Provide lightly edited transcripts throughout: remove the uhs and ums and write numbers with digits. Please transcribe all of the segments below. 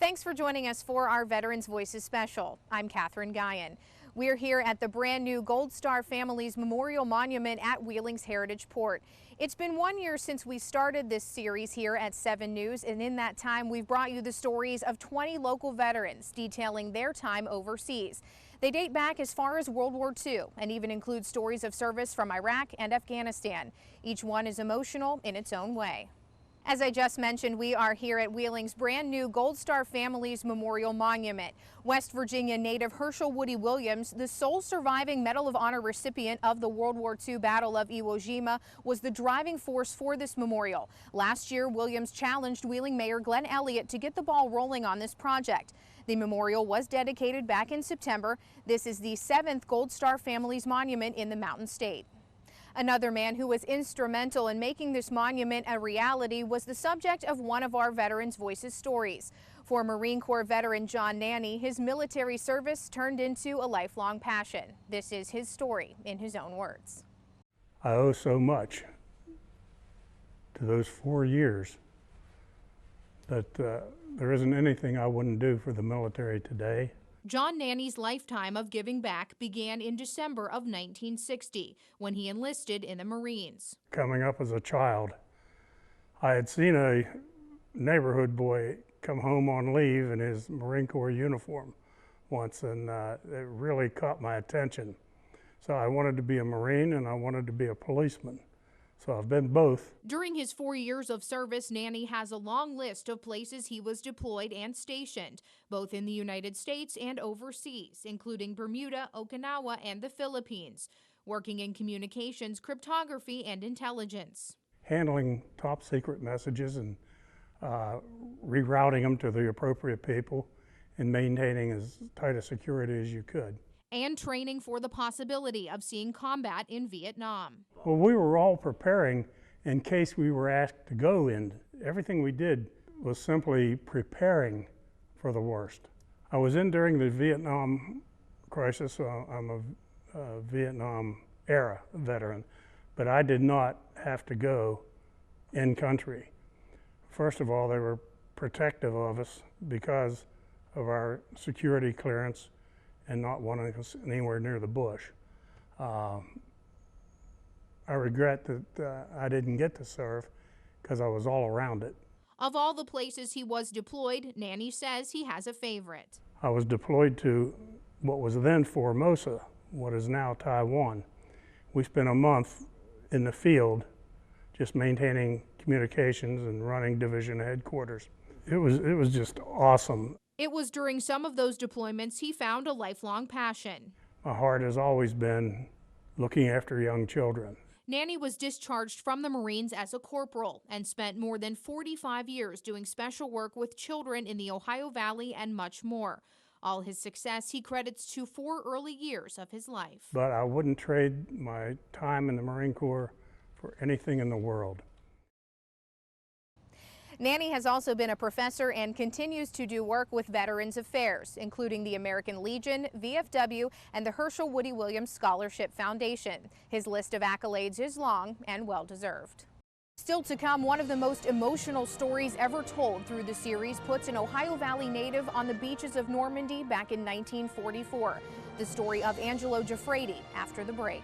Thanks for joining us for our Veterans Voices special. I'm Katherine Guyon. We're here at the brand new Gold Star Families Memorial Monument at Wheeling's Heritage Port. It's been 1 year since we started this series here at 7 News, and in that time we've brought you the stories of 20 local veterans detailing their time overseas. They date back as far as World War II and even include stories of service from Iraq and Afghanistan. Each one is emotional in its own way. As I just mentioned, we are here at Wheeling's brand new Gold Star Families Memorial Monument. West Virginia native Herschel Woody Williams, the sole surviving Medal of Honor recipient of the World War II Battle of Iwo Jima, was the driving force for this memorial. Last year, Williams challenged Wheeling Mayor Glenn Elliott to get the ball rolling on this project. The memorial was dedicated back in September. This is the 7th Gold Star Families Monument in the Mountain State. Another man who was instrumental in making this monument a reality was the subject of one of our Veterans Voices stories. For Marine Corps veteran John Nanny, his military service turned into a lifelong passion. This is his story in his own words. I owe so much to those 4 years that there isn't anything I wouldn't do for the military today. John Nanny's lifetime of giving back began in December of 1960 when he enlisted in the Marines. Coming up as a child, I had seen a neighborhood boy come home on leave in his Marine Corps uniform once, and it really caught my attention. So I wanted to be a Marine and I wanted to be a policeman. So I've been both. During his 4 years of service, Nanny has a long list of places he was deployed and stationed, both in the United States and overseas, including Bermuda, Okinawa, and the Philippines, working in communications, cryptography, and intelligence. Handling top secret messages and rerouting them to the appropriate people and maintaining as tight a security as you could. And training for the possibility of seeing combat in Vietnam. Well, we were all preparing in case we were asked to go in. Everything we did was simply preparing for the worst. I was in during the Vietnam crisis, so I'm a Vietnam era veteran, but I did not have to go in country. First of all, they were protective of us because of our security clearance and not wanting us anywhere near the bush. I regret that I didn't get to serve because I was all around it. Of all the places he was deployed, Nanny says he has a favorite. I was deployed to what was then Formosa, what is now Taiwan. We spent a month in the field just maintaining communications and running division headquarters. It was just awesome. It was during some of those deployments he found a lifelong passion. My heart has always been looking after young children. Nanny was discharged from the Marines as a corporal and spent more than 45 years doing special work with children in the Ohio Valley and much more. All his success he credits to 4 early years of his life. But I wouldn't trade my time in the Marine Corps for anything in the world. Nanny has also been a professor and continues to do work with Veterans Affairs, including the American Legion, VFW, and the Herschel Woody Williams Scholarship Foundation. His list of accolades is long and well-deserved. Still to come, one of the most emotional stories ever told through the series puts an Ohio Valley native on the beaches of Normandy back in 1944. The story of Angelo Giuffredi after the break.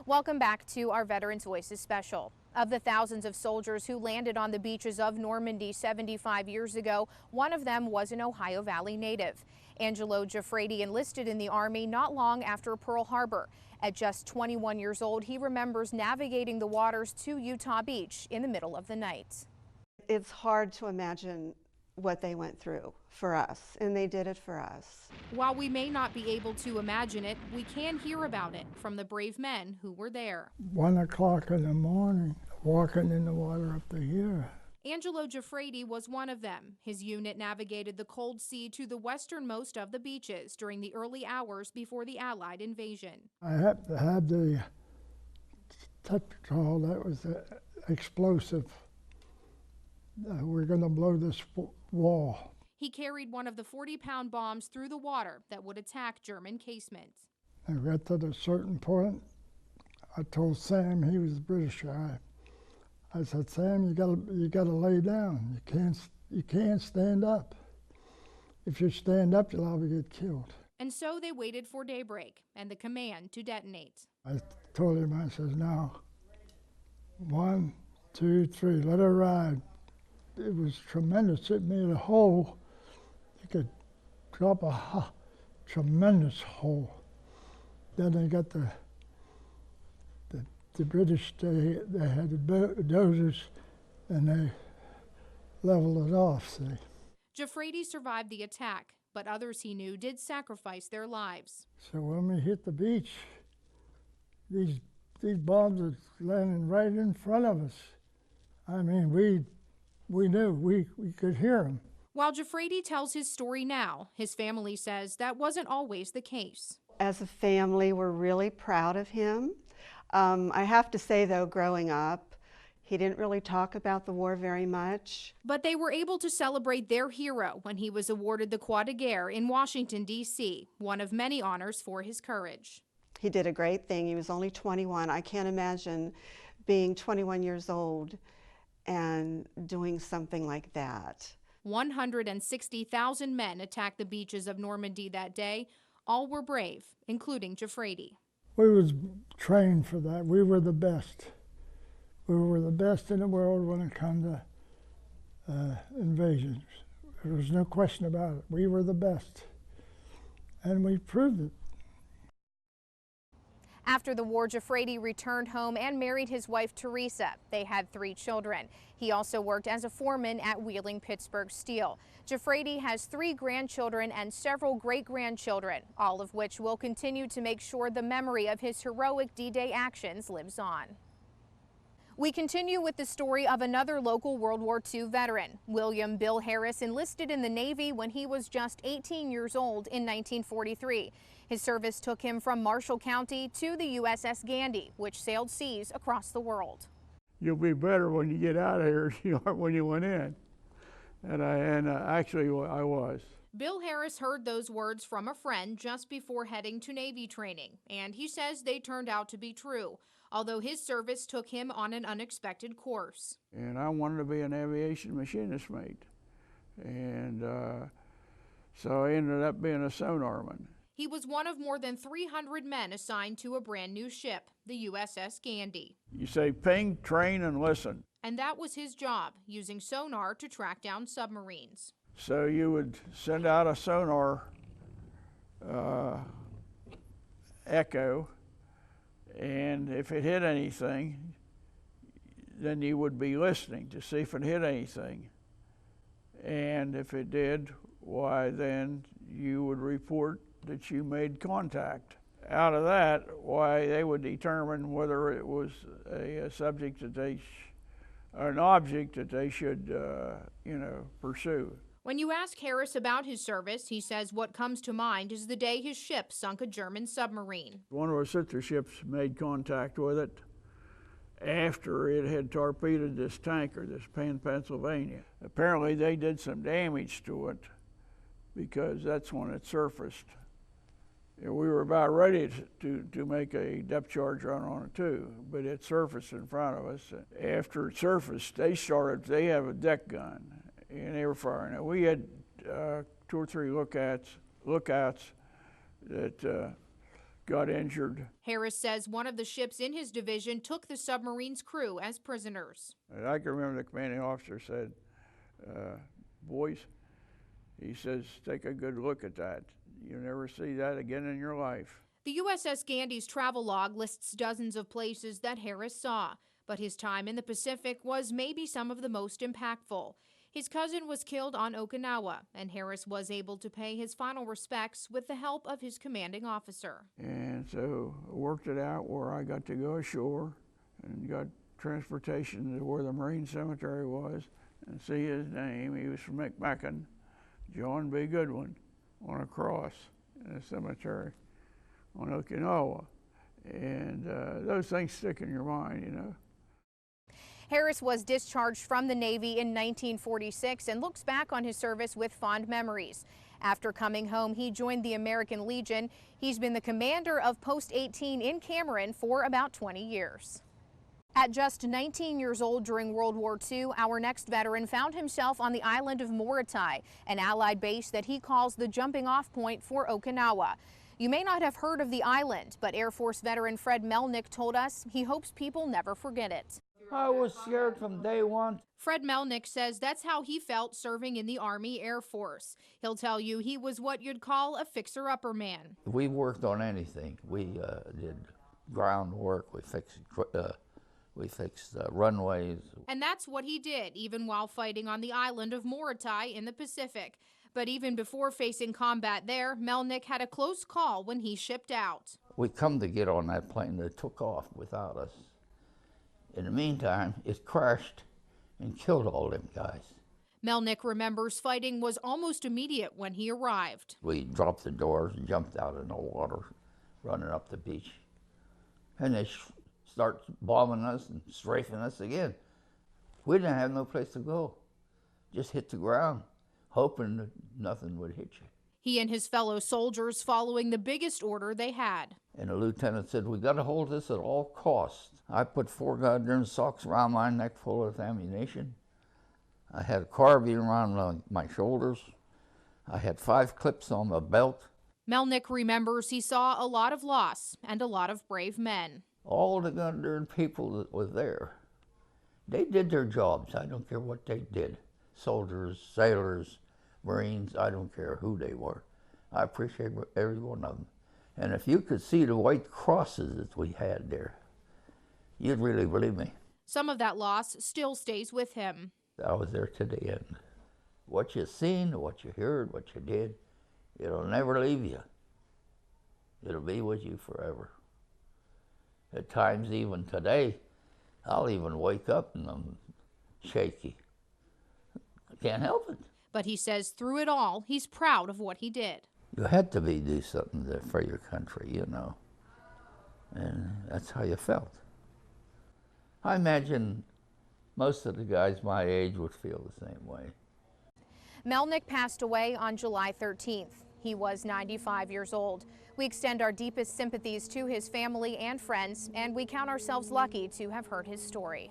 Welcome back to our Veterans Voices special. Of the thousands of soldiers who landed on the beaches of Normandy 75 years ago, one of them was an Ohio Valley native. Angelo Giuffredi enlisted in the Army not long after Pearl Harbor. At just 21 years old, he remembers navigating the waters to Utah Beach in the middle of the night. It's hard to imagine what they went through for us, and they did it for us. While we may not be able to imagine it, we can hear about it from the brave men who were there. 1 o'clock in the morning, walking in the water up to here. Angelo Giuffredi was one of them. His unit navigated the cold sea to the westernmost of the beaches during the early hours before the Allied invasion. I had to have the Tetratrol, that was explosive. We're going to blow this wall. He carried one of the 40-pound bombs through the water that would attack German casemates. I got to a certain point. I told Sam, he was a British guy. I said, Sam, you gotta lay down. You can't You can't stand up. If you stand up, you'll probably get killed. And so they waited for daybreak and the command to detonate. I told him, I says, now, 1, 2, 3, let her ride. It was tremendous. It made a hole. You could drop a tremendous hole. Then they got the British, they had the dozers, and they leveled it off, see. Jafrady survived the attack, but others he knew did sacrifice their lives. So when we hit the beach, these bombs are landing right in front of us. I mean, we knew, we could hear them. While Jafrady tells his story now, his family says that wasn't always the case. As a family, we're really proud of him. I have to say, though, growing up, he didn't really talk about the war very much. But they were able to celebrate their hero when he was awarded the Croix de Guerre in Washington, D.C., one of many honors for his courage. He did a great thing. He was only 21. I can't imagine being 21 years old and doing something like that. 160,000 men attacked the beaches of Normandy that day. All were brave, including Jafrady. We was trained for that. We were the best. We were the best in the world when it came to invasions. There was no question about it. We were the best. And we proved it. After the war, Jafrady returned home and married his wife, Teresa. They had 3 children. He also worked as a foreman at Wheeling Pittsburgh Steel. Jafrady has 3 grandchildren and several great-grandchildren, all of which will continue to make sure the memory of his heroic D-Day actions lives on. We continue with the story of another local World War II veteran. William Bill Harris enlisted in the Navy when he was just 18 years old in 1943. His service took him from Marshall County to the USS Gandy, which sailed seas across the world. You'll be better when you get out of here than you are when you went in. And actually I was. Bill Harris heard those words from a friend just before heading to Navy training, and he says they turned out to be true, although his service took him on an unexpected course. And I wanted to be an aviation machinist mate. And so I ended up being a sonarman. He was one of more than 300 men assigned to a brand new ship, the USS Gandy. You say ping, train, and listen. And that was his job, using sonar to track down submarines. So you would send out a sonar echo, and if it hit anything, then you would be listening to see if it hit anything. And if it did, why then you would report that you made contact. Out of that, why they would determine whether it was a subject that they, an object that they should, pursue. When you ask Harris about his service, he says what comes to mind is the day his ship sunk a German submarine. One of our sister ships made contact with it after it had torpedoed this tanker, this Pennsylvania. Apparently they did some damage to it because that's when it surfaced. We were about ready to make a depth charge run on it too, but it surfaced in front of us. After it surfaced, they have a deck gun, and they were firing it. We had 2 or 3 lookouts that got injured. Harris says one of the ships in his division took the submarine's crew as prisoners. And I can remember the commanding officer said, boys, he says, take a good look at that. You'll never see that again in your life. The USS Gandy's travel log lists dozens of places that Harris saw, but his time in the Pacific was maybe some of the most impactful. His cousin was killed on Okinawa, and Harris was able to pay his final respects with the help of his commanding officer. And so I worked it out where I got to go ashore and got transportation to where the Marine Cemetery was and see his name. He was from McMacken, John B. Goodwin, on a cross in a cemetery on Okinawa. And those things stick in your mind, you know. Harris was discharged from the Navy in 1946 and looks back on his service with fond memories. After coming home, he joined the American Legion. He's been the commander of Post 18 in Cameron for about 20 years. At just 19 years old during World War II, our next veteran found himself on the island of Moritai, an Allied base that he calls the jumping-off point for Okinawa. You may not have heard of the island, but Air Force veteran Fred Melnick told us he hopes people never forget it. I was scared from day one. Fred Melnick says that's how he felt serving in the Army Air Force. He'll tell you he was what you'd call a fixer-upper man. We worked on anything. We did groundwork, we fixed runways. And that's what he did, even while fighting on the island of Moritai in the Pacific. But even before facing combat there, Melnick had a close call when he shipped out. We come to get on that plane that took off without us. In the meantime, it crashed and killed all them guys. Melnick remembers fighting was almost immediate when he arrived. We dropped the doors and jumped out in the water, running up the beach. And they start bombing us and strafing us again. We didn't have no place to go. Just hit the ground, hoping that nothing would hit you. He and his fellow soldiers following the biggest order they had. And the lieutenant said, we got to hold this at all costs. I put 4 goddamn socks around my neck full of ammunition. I had a carbine around my shoulders. I had 5 clips on my belt. Melnick remembers he saw a lot of loss and a lot of brave men. All the gundarn people that were there, they did their jobs. I don't care what they did. Soldiers, sailors, Marines, I don't care who they were. I appreciate every one of them. And if you could see the white crosses that we had there, you'd really believe me. Some of that loss still stays with him. I was there to the end. What you seen, what you heard, what you did, it'll never leave you. It'll be with you forever. At times, even today, I'll even wake up and I'm shaky. I can't help it. But he says through it all, he's proud of what he did. You had to do something for your country, you know. And that's how you felt. I imagine most of the guys my age would feel the same way. Melnick passed away on July 13th. He was 95 years old. We extend our deepest sympathies to his family and friends, and we count ourselves lucky to have heard his story.